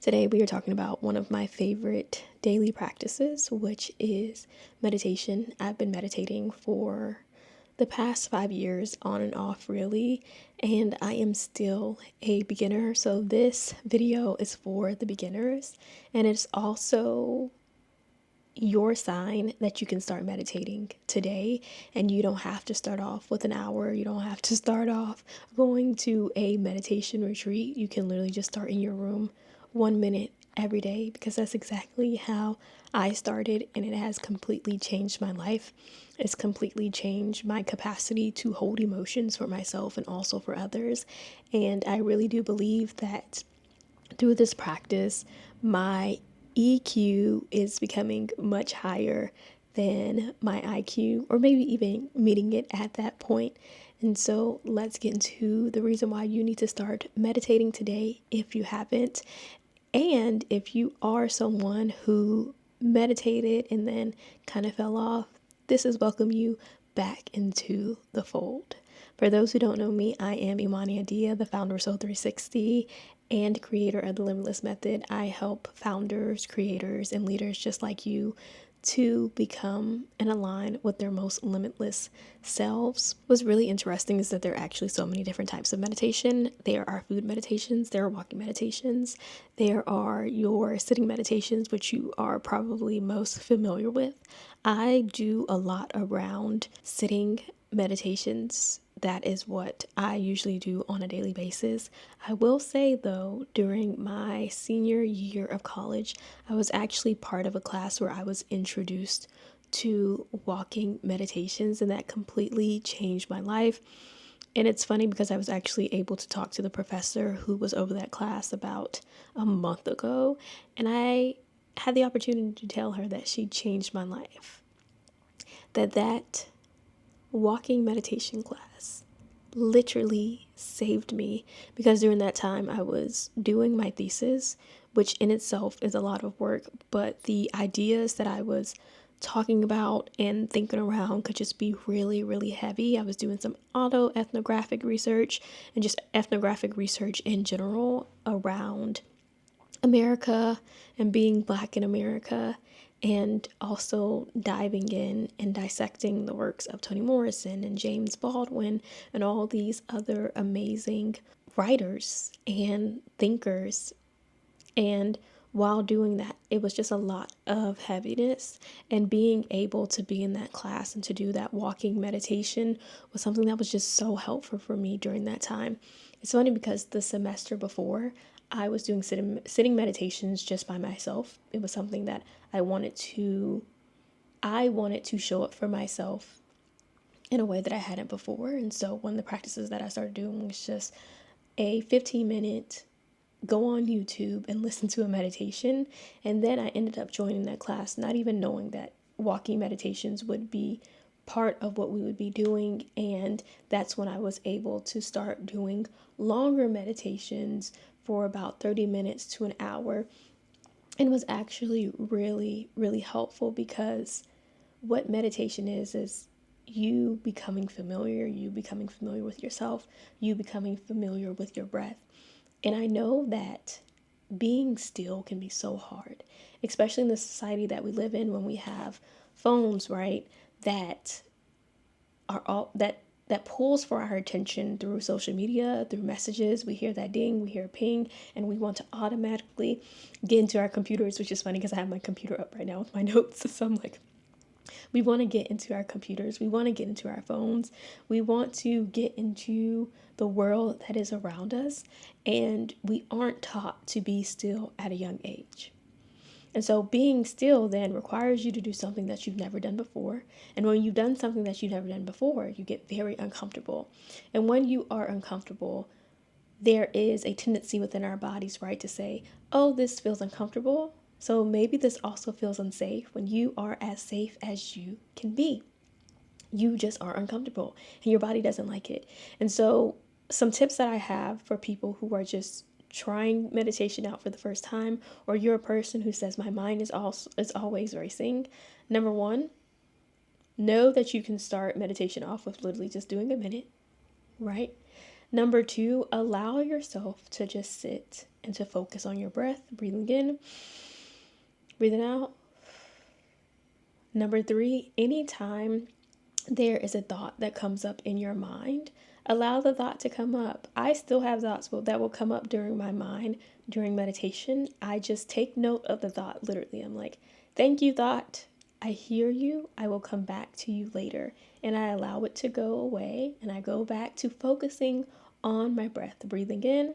Today we are talking about one of my favorite daily practices, which is meditation. I've been meditating for the past 5 years on and off, really, and I am still a beginner. So this video is for the beginners, and it's also your sign that you can start meditating today, and you don't have to start off with an hour. You don't have to start off going to a meditation retreat. You can literally just start in your room 1 minute every day, because that's exactly how I started, and it has completely changed my life. It's completely changed my capacity to hold emotions for myself and also for others. And I really do believe that through this practice, my EQ is becoming much higher than my IQ, or maybe even meeting it at that point. And so let's get into the reason why you need to start meditating today if you haven't. And if you are someone who meditated and then kind of fell off, this is welcome you back into the fold. For those who don't know me, I am Imani Adia, the founder of Soul 360 and creator of the Limitless Method. I help founders, creators, and leaders just like you to become and align with their most limitless selves. What's really interesting is that there are actually so many different types of meditation. There are food meditations, there are walking meditations, there are your sitting meditations, which you are probably most familiar with. I do a lot around sitting meditations. That is what I usually do on a daily basis. I will say though, during my senior year of college, I was actually part of a class where I was introduced to walking meditations, and that completely changed my life. And it's funny because I was actually able to talk to the professor who was over that class about a month ago, and I had the opportunity to tell her that she changed my life. That walking meditation class literally saved me, because during that time I was doing my thesis, which in itself is a lot of work, but the ideas that I was talking about and thinking around could just be really, really heavy. I was doing some ethnographic research and just ethnographic research in general around America and being Black in America, and also diving in and dissecting the works of Toni Morrison and James Baldwin and all these other amazing writers and thinkers. And while doing that, it was just a lot of heaviness, and being able to be in that class and to do that walking meditation was something that was just so helpful for me during that time. It's funny because the semester before, I was doing sitting meditations just by myself. It was something that I wanted to show up for myself in a way that I hadn't before. And so one of the practices that I started doing was just a 15-minute go on YouTube and listen to a meditation. And then I ended up joining that class, not even knowing that walking meditations would be part of what we would be doing. And that's when I was able to start doing longer meditations for about 30 minutes to an hour. And was actually really, really helpful, because what meditation is you becoming familiar with yourself, you becoming familiar with your breath. And I know that being still can be so hard, especially in the society that we live in, when we have phones, right? That are all that pulls for our attention through social media, through messages. We hear that ding, we hear a ping, and we want to automatically get into our computers, which is funny because I have my computer up right now with my notes. So I'm like, we want to get into our computers. We want to get into our phones. We want to get into the world that is around us. And we aren't taught to be still at a young age. And so being still then requires you to do something that you've never done before. And when you've done something that you've never done before, you get very uncomfortable. And when you are uncomfortable, there is a tendency within our bodies, right, to say, oh, this feels uncomfortable. So maybe this also feels unsafe, when you are as safe as you can be. You just are uncomfortable and your body doesn't like it. And so some tips that I have for people who are just trying meditation out for the first time, or you're a person who says my mind is always racing. Number one, know that you can start meditation off with literally just doing a minute, right? Number two, allow yourself to just sit and to focus on your breath, breathing in, breathing out. Number three, anytime there is a thought that comes up in your mind, allow the thought to come up. I still have thoughts that will come up during my mind during meditation. I just take note of the thought. Literally, I'm like, thank you, thought. I hear you. I will come back to you later. And I allow it to go away. And I go back to focusing on my breath, breathing in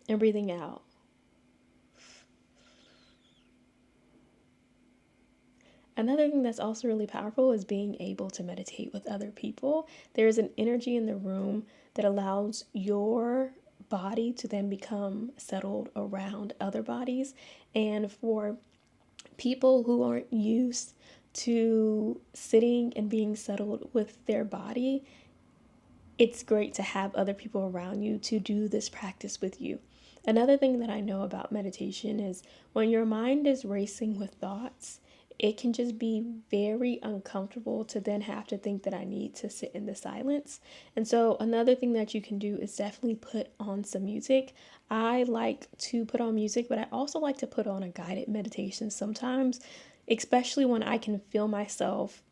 and breathing out. Another thing that's also really powerful is being able to meditate with other people. There's an energy in the room that allows your body to then become settled around other bodies. And for people who aren't used to sitting and being settled with their body, it's great to have other people around you to do this practice with you. Another thing that I know about meditation is when your mind is racing with thoughts, it can just be very uncomfortable to then have to think that I need to sit in the silence. And so another thing that you can do is definitely put on some music. I like to put on music, but I also like to put on a guided meditation sometimes, especially when I can feel myself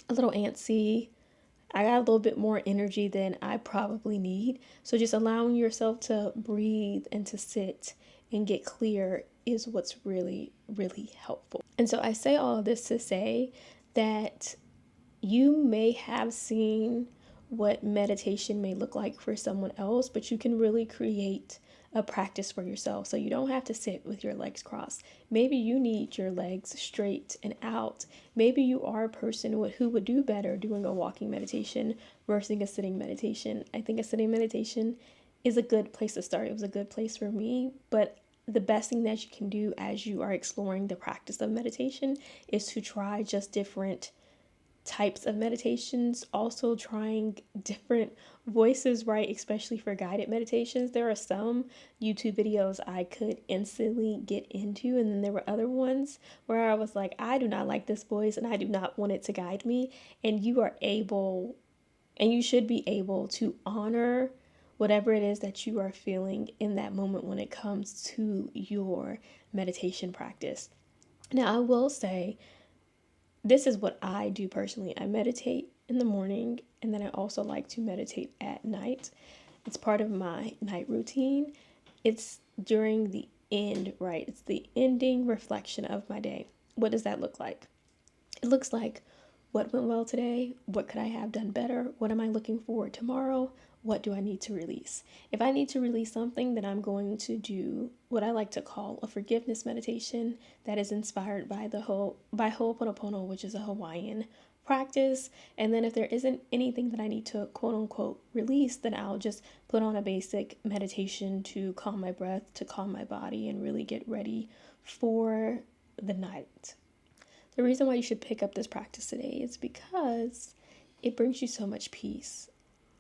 a little antsy. I got a little bit more energy than I probably need. So just allowing yourself to breathe and to sit and get clear is what's really, really helpful. And so I say all of this to say that you may have seen what meditation may look like for someone else, but you can really create a practice for yourself. So you don't have to sit with your legs crossed. Maybe you need your legs straight and out. Maybe you are a person who would do better doing a walking meditation versus a sitting meditation. I think a sitting meditation is a good place to start. It was a good place for me, but the best thing that you can do as you are exploring the practice of meditation is to try just different types of meditations, also trying different voices, right? Especially for guided meditations. There are some YouTube videos I could instantly get into, and then there were other ones where I was like, I do not like this voice and I do not want it to guide me. And you are able, and you should be able to honor whatever it is that you are feeling in that moment when it comes to your meditation practice. Now, I will say, this is what I do personally. I meditate in the morning, and then I also like to meditate at night. It's part of my night routine. It's during the end, right? It's the ending reflection of my day. What does that look like? It looks like, what went well today? What could I have done better? What am I looking for tomorrow? What do I need to release? If I need to release something, then I'm going to do what I like to call a forgiveness meditation that is inspired by Ho'oponopono, which is a Hawaiian practice. And then if there isn't anything that I need to quote unquote release, then I'll just put on a basic meditation to calm my breath, to calm my body, and really get ready for the night. The reason why you should pick up this practice today is because it brings you so much peace.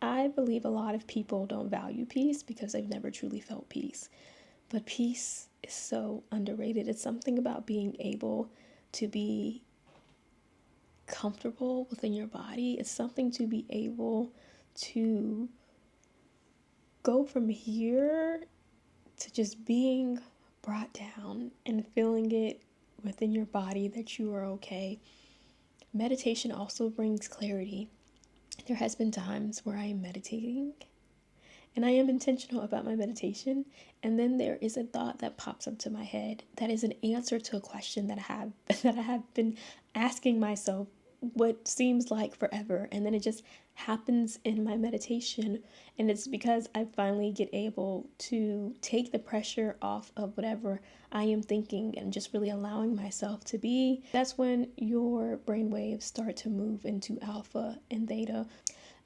I believe a lot of people don't value peace because they've never truly felt peace. But peace is so underrated. It's something about being able to be comfortable within your body. It's something to be able to go from here to just being brought down and feeling it within your body that you are okay. Meditation also brings clarity. There has been times where I am meditating and I am intentional about my meditation, and then there is a thought that pops up to my head that is an answer to a question that I have been asking myself what seems like forever, and then it just happens in my meditation. And it's because I finally get able to take the pressure off of whatever I am thinking and just really allowing myself to be. That's when your brain waves start to move into alpha and theta.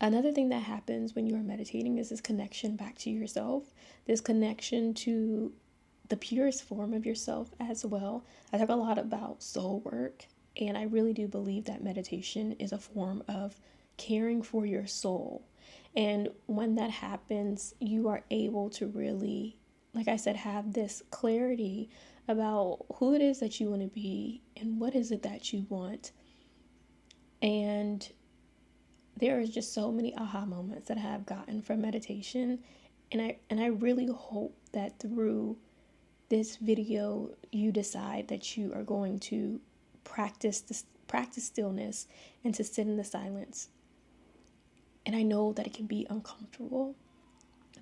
Another thing that happens when you are meditating is this connection back to yourself, this connection to the purest form of yourself as well. I talk a lot about soul work, and I really do believe that meditation is a form of caring for your soul. And when that happens, you are able to really, like I said, have this clarity about who it is that you want to be and what is it that you want. And there is just so many aha moments that I have gotten from meditation, and I really hope that through this video you decide that you are going to practice stillness and to sit in the silence. And I know that it can be uncomfortable,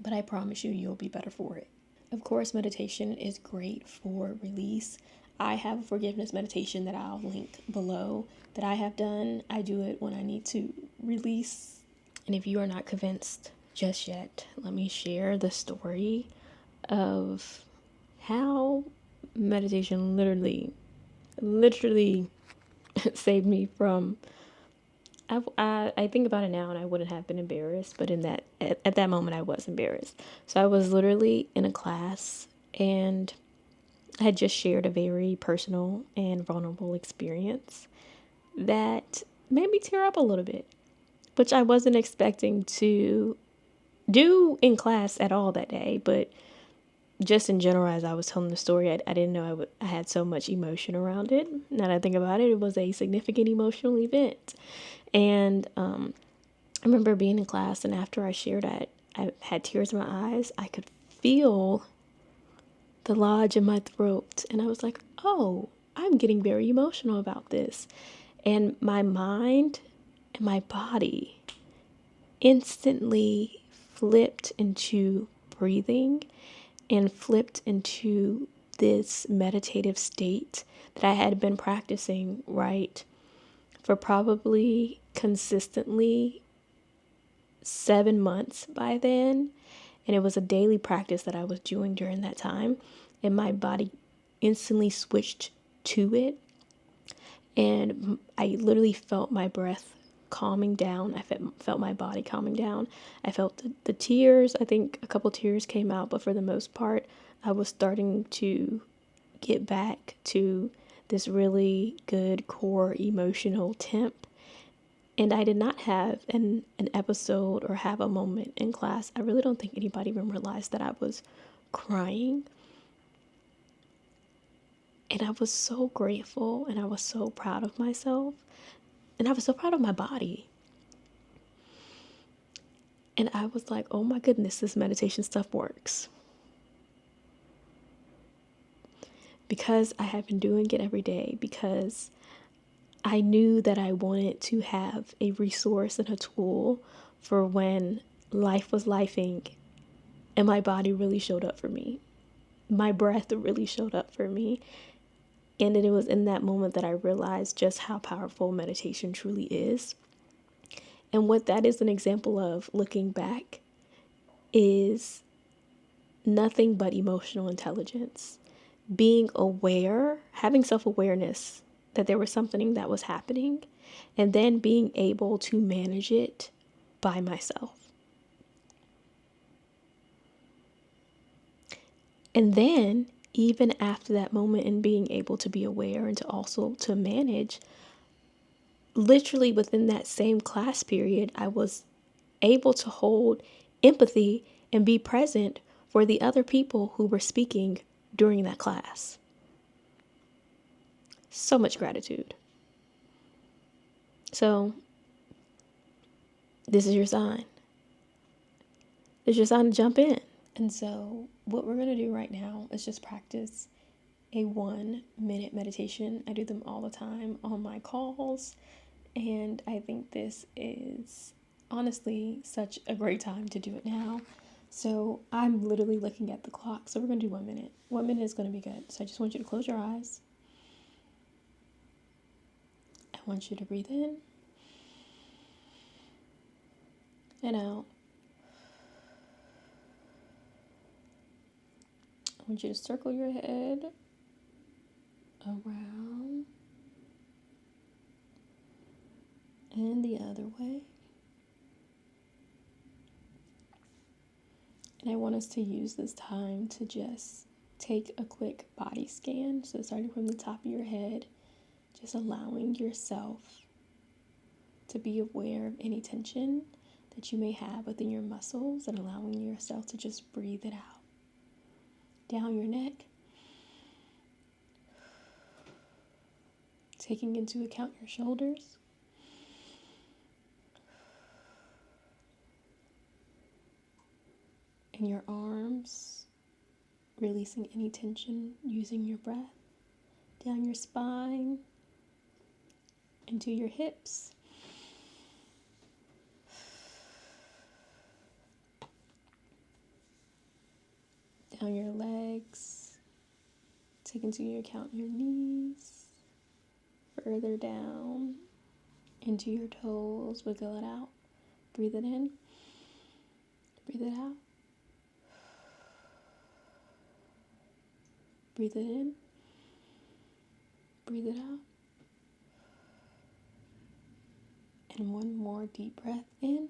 but I promise you, you'll be better for it. Of course, meditation is great for release. I have a forgiveness meditation that I'll link below that I have done. I do it when I need to release. And if you are not convinced just yet, let me share the story of how meditation literally saved me from. I think about it now, and I wouldn't have been embarrassed, but at that moment I was embarrassed. So I was literally in a class, and I had just shared a very personal and vulnerable experience that made me tear up a little bit, which I wasn't expecting to do in class at all that day. But just in general, as I was telling the story, I didn't know I had so much emotion around it. Now that I think about it, it was a significant emotional event. And I remember being in class, and after I shared it, I had tears in my eyes. I could feel the lodge in my throat, and I was like, oh, I'm getting very emotional about this. And my mind and my body instantly flipped into breathing and flipped into this meditative state that I had been practicing, right, for probably consistently 7 months by then. And it was a daily practice that I was doing during that time. And my body instantly switched to it. And I literally felt my breath calming down. I felt my body calming down. I felt the tears. I think a couple tears came out, but for the most part, I was starting to get back to this really good core emotional temp. And I did not have an episode or have a moment in class. I really don't think anybody even realized that I was crying. And I was so grateful, and I was so proud of myself, and I was so proud of my body. And I was like, oh my goodness, this meditation stuff works. Because I have been doing it every day, because I knew that I wanted to have a resource and a tool for when life was lifing and my body really showed up for me. My breath really showed up for me. And it was in that moment that I realized just how powerful meditation truly is. And what that is an example of, looking back, is nothing but emotional intelligence. Being aware, having self-awareness that there was something that was happening, and then being able to manage it by myself. And then, even after that moment and being able to be aware and to also to manage, literally within that same class period, I was able to hold empathy and be present for the other people who were speaking during that class. So much gratitude. So, this is your sign. This is your sign to jump in. And so, what we're going to do right now is just practice a 1-minute meditation. I do them all the time on my calls, and I think this is honestly such a great time to do it now. So I'm literally looking at the clock. So we're going to do 1 minute. 1 minute is going to be good. So I just want you to close your eyes. I want you to breathe in and out. I want you to circle your head around and the other way. And I want us to use this time to just take a quick body scan. So starting from the top of your head, just allowing yourself to be aware of any tension that you may have within your muscles, and allowing yourself to just breathe it out. Down your neck, taking into account your shoulders, in your arms, releasing any tension using your breath, down your spine, into your hips, down your legs, take into account your knees, further down into your toes, wiggle it out, breathe it in, breathe it out, breathe it in, breathe it out, and one more deep breath in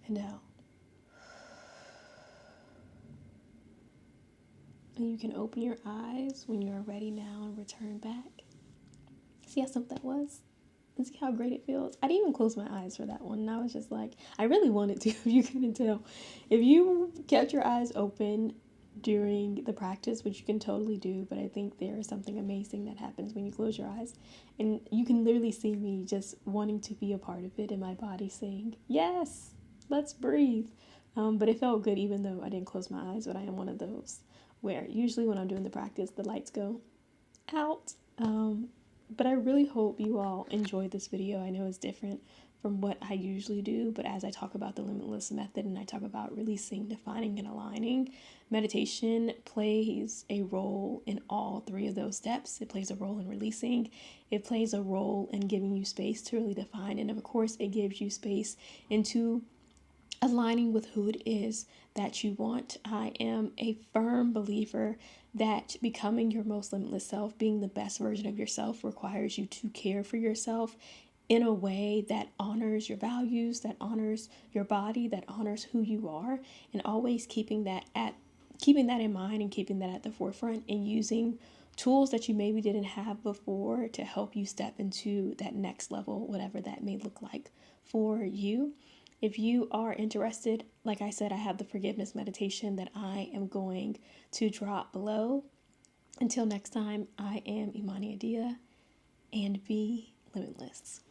and out. And you can open your eyes when you're ready now and return back. See how simple that was? And see how great it feels? I didn't even close my eyes for that one. And I was just like, I really wanted to, if you couldn't tell. If you kept your eyes open during the practice, which you can totally do, but I think there is something amazing that happens when you close your eyes. And you can literally see me just wanting to be a part of it, and my body saying, yes, let's breathe. But it felt good even though I didn't close my eyes, but I am one of those where usually when I'm doing the practice, the lights go out. But I really hope you all enjoyed this video. I know it's different from what I usually do, but as I talk about the Limitless Method and I talk about releasing, defining, and aligning, meditation plays a role in all three of those steps. It plays a role in releasing, it plays a role in giving you space to really define, and of course it gives you space into aligning with who it is that you want. I am a firm believer that becoming your most limitless self, being the best version of yourself, requires you to care for yourself in a way that honors your values, that honors your body, that honors who you are, and always keeping that in mind and keeping that at the forefront, and using tools that you maybe didn't have before to help you step into that next level, whatever that may look like for you. If you are interested, like I said, I have the forgiveness meditation that I am going to drop below. Until next time, I am Imani Adia, and be limitless.